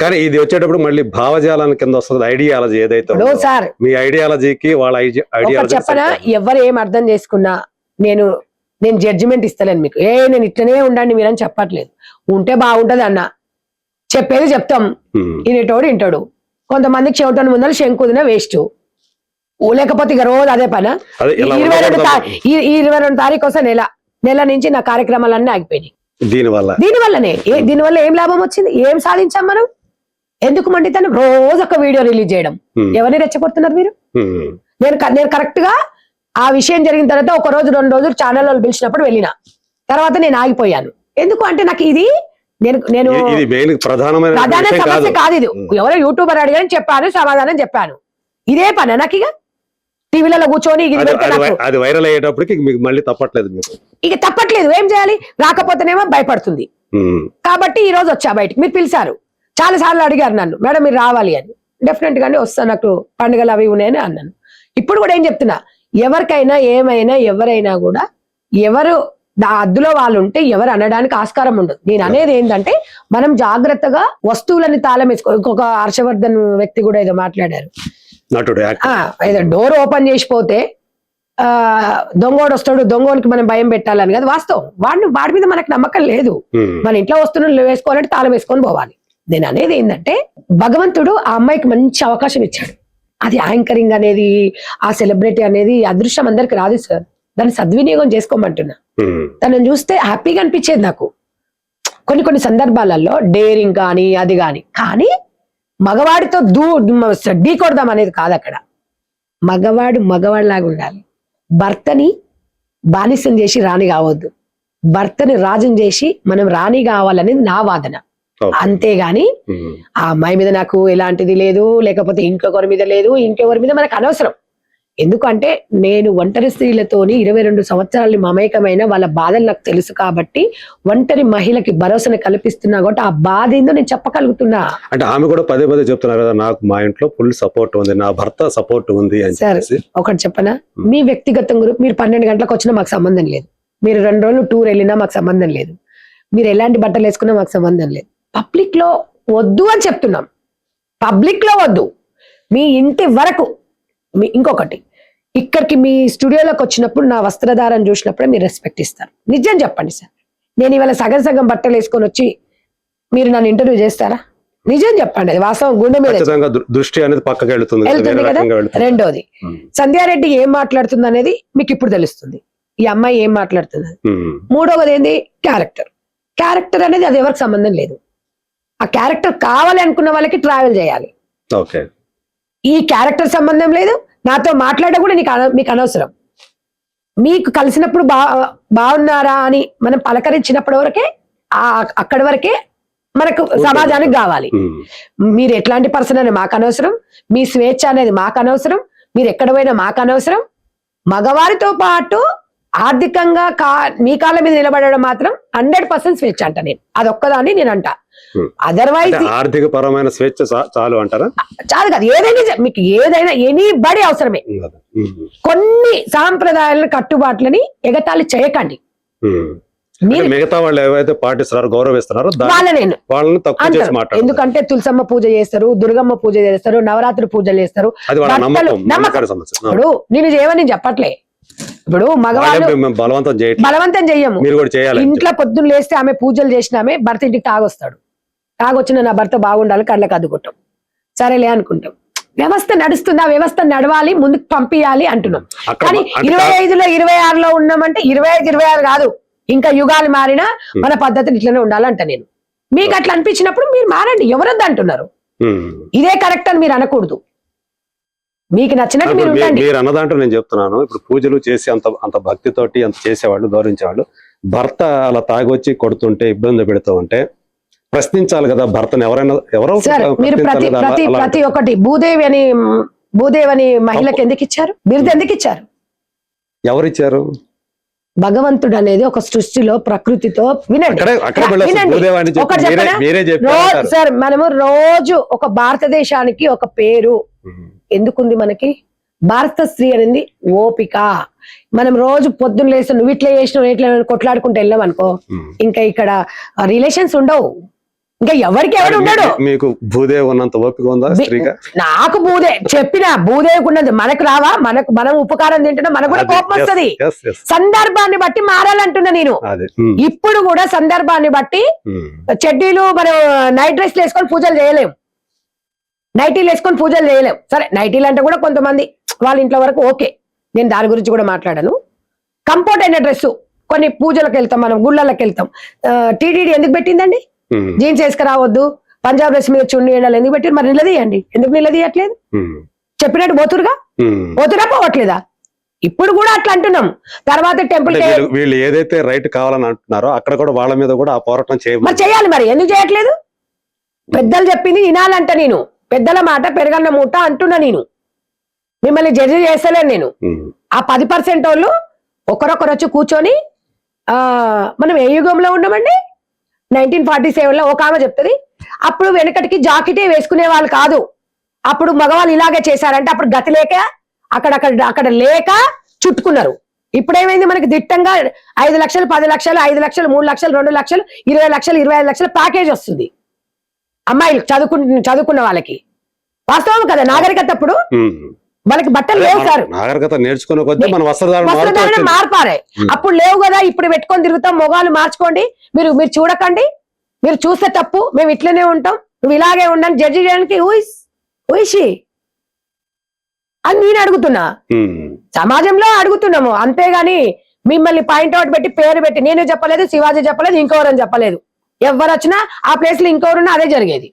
కానీ ఇది వచ్చేటప్పుడు మళ్ళీ భావజాలం కింద వస్తుంది, ఐడియాలజీ ఏదైతే ఉందో. సార్ మీ ఐడియాలజీకి వాళ్ళ ఐడియాలజీ చెప్పనా, ఎవరు ఏం అర్థం చేసుకున్నా నేను జడ్జిమెంట్ ఇస్తలేను మీకు. నేను ఇట్లనే ఉండండి మీరని చెప్పట్లేదు. ఉంటే బాగుంటది అన్న, చెప్పేది చెప్తాం, ఇనేటోడు ఇంటాడు. కొంతమందికి చెవిటోని ముందర శంకుదిన వేస్ట్, లేకపోతే ఇక రోజు అదే పని. 22 తారీఖు వస్తే నెల నుంచి నా కార్యక్రమాలన్నీ ఆగిపోయినాయి. దీనివల్ల ఏం లాభం వచ్చింది, ఏం సాధించాం మనం? ఎందుకు మండితనం? రోజు ఒక వీడియో రిలీజ్ చేయడం. ఎవరిని రెచ్చగొడుతున్నారు మీరు? నేను కరెక్ట్ గా ఆ విషయం జరిగిన తర్వాత 1 రోజు 2 రోజులు ఛానల్ వాళ్ళు పిలిచినప్పుడు వెళ్ళిన తర్వాత నేను ఆగిపోయాను. ఎందుకు అంటే నాకు ఇది నేను ప్రధాన సమస్య కాదు. ఇది ఎవరో యూట్యూబర్ అడిగారని చెప్పాను, సమాధానం చెప్పాను. ఇదే పని నాకు ఇక టీవీలలో కూర్చొని అది వైరల్ అయ్యేటప్పటికి మళ్ళీ తప్పట్లేదు. ఇక తప్పట్లేదు, ఏం చేయాలి? రాకపోతేనేమో భయపడుతుంది. కాబట్టి ఈ రోజు వచ్చా బయటికి. మీరు పిలిచారు, చాలా సార్లు అడిగారు నన్ను, మేడం మీరు రావాలి అని. డెఫినెట్ గానే వస్తాను, నాకు పండుగలు అవి ఉన్నాయని అన్నాను. ఇప్పుడు కూడా ఏం చెప్తున్నా, ఎవరికైనా ఏమైనా ఎవరైనా కూడా ఎవరు అద్దులో వాళ్ళు ఉంటే ఎవరు అనడానికి ఆస్కారం ఉండదు. నేను అనేది ఏంటంటే మనం జాగ్రత్తగా వస్తువులని తాళం వేసుకో. ఇంకొక హర్షవర్ధన్ వ్యక్తి కూడా ఏదో మాట్లాడారు, ఏదో డోర్ ఓపెన్ చేసిపోతే దొంగోడు వస్తాడు, దొంగోనికి మనం భయం పెట్టాలని కదా. వాస్తవం, వాడి మీద మనకు నమ్మకం లేదు. మన ఇంట్లో వస్తువులు వేసుకోవాలంటే తాళం వేసుకొని పోవాలి. నేను అనేది ఏంటంటే భగవంతుడు ఆ అమ్మాయికి మంచి అవకాశం ఇచ్చాడు. అది యాంకరింగ్ అనేది, ఆ సెలబ్రిటీ అనేది అదృష్టం అందరికి రాదు సార్. దాన్ని సద్వినియోగం చేసుకోమంటున్నా. తనని చూస్తే హ్యాపీగా అనిపించేది నాకు కొన్ని సందర్భాలలో, డేరింగ్ కానీ అది కానీ మగవాడితో ఢీ కొడదాం అనేది కాదు. అక్కడ మగవాడిలాగా ఉండాలి. భర్తని బానిసం చేసి రాణి కావద్దు, భర్తని రాజుని చేసి మనం రాణి కావాలనేది నా వాదన. అంతేగాని ఆ అమ్మాయి మీద నాకు ఎలాంటిది లేదు, లేకపోతే ఇంకొకరి మీద లేదు, ఇంకెవరి మీద మనకు అనవసరం. ఎందుకంటే నేను ఒంటరి స్త్రీలతోని 22 సంవత్సరాలు మమేకమైన వాళ్ళ బాధలు నాకు తెలుసు కాబట్టి ఒంటరి మహిళకి భరోసాను కల్పిస్తున్నా కాబట్టి ఆ బాధ ఏందో నేను చెప్పగలుగుతున్నా. అంటే ఆమె కూడా పదే చెప్తున్నారు కదా, నాకు మా ఇంట్లో ఫుల్ సపోర్ట్ ఉంది, నా భర్త సపోర్ట్ ఉంది. సార్ ఒకటి చెప్పనా, మీ వ్యక్తిగతం గురించి మీరు 12 గంటలకు వచ్చినా మాకు సంబంధం లేదు, మీరు 2 రోజులు టూర్ వెళ్ళినా మాకు సంబంధం లేదు, మీరు ఎలాంటి బట్టలు వేసుకున్నా మాకు సంబంధం లేదు. పబ్లిక్ లో వద్దు అని చెప్తున్నాం, పబ్లిక్ లో వద్దు. మీ ఇంటి వరకు. ఇంకొకటి, ఇక్కడికి మీ స్టూడియోలోకి వచ్చినప్పుడు నా వస్త్రధారణ చూసినప్పుడే మీరు రెస్పెక్ట్ ఇస్తారు. నిజం చెప్పండి సార్, నేను ఇవాళ సగం బట్టలు వేసుకొని వచ్చి మీరు నన్ను ఇంటర్వ్యూ చేస్తారా? నిజం చెప్పండి, అది వాస్తవం. గుండె మీద దృష్టి అనేది పక్కకి వెళ్తుంది కదా. రెండోది, సంధ్యారెడ్డి ఏం మాట్లాడుతుంది అనేది మీకు ఇప్పుడు తెలుస్తుంది, ఈ అమ్మాయి ఏం మాట్లాడుతుంది. మూడవది ఏంది, క్యారెక్టర్ అనేది అది ఎవరికి సంబంధం లేదు. ఆ క్యారెక్టర్ కావాలి అనుకున్న వాళ్ళకి ట్రావెల్ చేయాలి. ఈ క్యారెక్టర్ సంబంధం లేదు, నాతో మాట్లాడే కూడా మీకు అనవసరం. మీకు కలిసినప్పుడు బాగున్నారా అని మనం పలకరించినప్పటి వరకే, అక్కడి వరకే మనకు సమాజానికి కావాలి. మీరు ఎట్లాంటి పర్సన్ అనేది మాకు అనవసరం, మీ స్వేచ్ఛ అనేది మాకు అనవసరం, మీరు ఎక్కడ పోయినా మాకు అనవసరం. మగవారితో పాటు ఆర్థికంగా మీ కాళ్ళ మీద నిలబడడం మాత్రం 100% స్వేచ్ఛ అంట నేను. అదొక్కదాన్ని నేను అంట. అదర్వైజ్ ఆర్థిక పరమైన స్వేచ్ఛ చాలు అంటారా? చాలు కాదు, ఏదైనా మీకు ఏదైనా ఎనీబడి అవసరమే. కొన్ని సాంప్రదాయాలను కట్టుబాట్లని ఎగతాళి చేయకండి. మిగతా వాళ్ళు ఏవైతే పాటిస్తున్నారో గౌరవిస్తున్నారో వాళ్ళని తక్కువ చేసి మాట్లాడారు. ఎందుకంటే తులసమ్మ పూజ చేస్తారు, దుర్గమ్మ పూజ చేస్తారు, నవరాత్రి పూజలు చేస్తారు. ఇప్పుడు నేను చేయమని చెప్పట్లే. ఇప్పుడు మగవాళ్ళు బలవంతం చెయ్యము. ఇంట్లో పొద్దున్న లేస్తే ఆమె పూజలు చేసిన ఆమె భర్త ఇంటికి తాగొస్తాడు, తాగొచ్చిన నా భర్త బాగుండాలి కళ్ళకి అద్దుకుంటాం, సరేలే అనుకుంటాం. వ్యవస్థ నడుస్తుంది, ఆ వ్యవస్థ నడవాలి, ముందుకు పంపించాలి అంటున్నాం. కానీ 25లో 26లో ఉన్నామంటే 25, 26 కాదు, ఇంకా యుగాలు మారినా మన పద్ధతిని ఇట్లనే ఉండాలంట నేను. మీకు అట్లా అనిపించినప్పుడు మీరు మారండి, ఎవరొద్దు అంటున్నారు. ఇదే కరెక్ట్ అని మీరు అనకూడదు, మీకు నచ్చినట్టు మీరు ఉండండి. మీరు అన్నదాంట్లో నేను చెప్తున్నాను, ఇప్పుడు పూజలు చేసి అంత భక్తితోటి అంత చేసేవాళ్ళు, గౌరవించేవాళ్ళు, భర్త అలా తాగొచ్చి కొడుతుంటే ఇబ్బంది పెడుతూ ఉంటే ప్రశ్నించాలి కదా భర్తను. ఎవరో మీరు ప్రతి ఒక్కటి భూదేవి అని మహిళకి ఎందుకు ఇచ్చారు, బిరుదు ఎందుకు ఇచ్చారు? ఎవరిచ్చారు? భగవంతుడు అనేది ఒక సృష్టిలో ప్రకృతితో వినండి. సార్ మనము రోజు ఒక భారతదేశానికి ఒక పేరు ఎందుకుంది మనకి? భారత స్త్రీ అనేది ఓపిక. మనం రోజు పొద్దున్న లేసి నువ్వు ఇట్లా చేసినావు ఇట్లా కొట్లాడుకుంటూ వెళ్ళాం అనుకో, ఇంకా ఇక్కడ రిలేషన్స్ ఉండవు. ఇంకా ఎవరికి ఎవడు ఉండడు. మీకు భూదేవి ఉన్నంత ఓపిక ఉందా స్త్రీగా? నాకు భూదేవికున్నది మనకు రావా? మనం ఉపకారం తింటున్నా మనకు కూడా కోపం వస్తుంది. సందర్భాన్ని బట్టి మారాలంటున్నా నేను. ఇప్పుడు కూడా సందర్భాన్ని బట్టి చెడ్డీలు మనం నైట్ డ్రెస్లు వేసుకొని పూజలు చేయలేము, నైటీలు వేసుకొని పూజలు చేయలేము. సరే నైటీలు అంటే కూడా కొంతమంది వాళ్ళ ఇంట్లో వరకు ఓకే, నేను దాని గురించి కూడా మాట్లాడాను. కంఫర్ట్ అయిన డ్రెస్ కొన్ని పూజలకు వెళ్తాం, మనం గుళ్ళకి వెళ్తాం. టీటీడీ ఎందుకు పెట్టిందండి? జీన్స్ వేసుకురావద్దు, పంజాబ్ డ్రెస్ మీద చున్నీ ఎండాలి ఎందుకు పెట్టారు? మరి నిలదీయండి, ఎందుకు నిలదీయట్లేదు? చెప్పినట్టు పోతురుగా, పోతురా పోవట్లేదా? ఇప్పుడు కూడా అట్లా అంటున్నాం. తర్వాత టెంపుల్ వీళ్ళు ఏదైతే రైట్ కావాలని అంటున్నారో అక్కడ కూడా వాళ్ళ మీద కూడా ఆ పోరాటం చేయాలి. మరి ఎందుకు చేయట్లేదు? పెద్దలు చెప్పింది వినాలంట. నేను పెద్దల మాట పెరగన్న మూట అంటున్నా. నేను మిమ్మల్ని జడ్జి చేస్తలేను. నేను ఆ 10% వాళ్ళు ఒకరొకరు వచ్చి కూర్చొని మనం ఏ యుగంలో ఉన్నామండి? 1947లో ఒక ఆమె చెప్తుంది, అప్పుడు వెనకటికి జాకెటే వేసుకునే వాళ్ళు కాదు, అప్పుడు మగవాళ్ళు ఇలాగే చేశారంటే అప్పుడు గతి లేక అక్కడ లేక చుట్టుకున్నారు. ఇప్పుడేమైంది? మనకి దిట్టంగా 5 లక్షలు, 10 లక్షలు, 5 లక్షలు, 3 లక్షలు, 2 లక్షలు, 20 లక్షలు, 25 లక్షల ప్యాకేజ్ వస్తుంది అమ్మాయిలు చదువుకున్న వాళ్ళకి. వాస్తవం కదా? నాగరికత అప్పుడు వాళ్ళకి బట్టలు లేవు సార్, నాగరికత నేర్చుకునే కొద్దీ మన వస్త్రధారణ మార్పారే. అప్పుడు లేవు కదా, ఇప్పుడు పెట్టుకొని తిరుగుతాం. మొగాలు మార్చుకోండి, మీరు చూడకండి, మీరు చూస్తే తప్పు, మేము ఇట్లనే ఉంటాం, నువ్వు ఇలాగే ఉండని జడ్జి చేయడానికి ఊయిషి అని నేను అడుగుతున్నా. సమాజంలో అడుగుతున్నాము, అంతేగాని మిమ్మల్ని పాయింట్అవుట్ పెట్టి పేరు పెట్టి నేను చెప్పలేదు, శివాజీ చెప్పలేదు, ఇంకెవరని చెప్పలేదు. ఎవరు వచ్చినా ఆ ప్లేస్ లో ఇంకెవరున్నా అదే జరిగేది.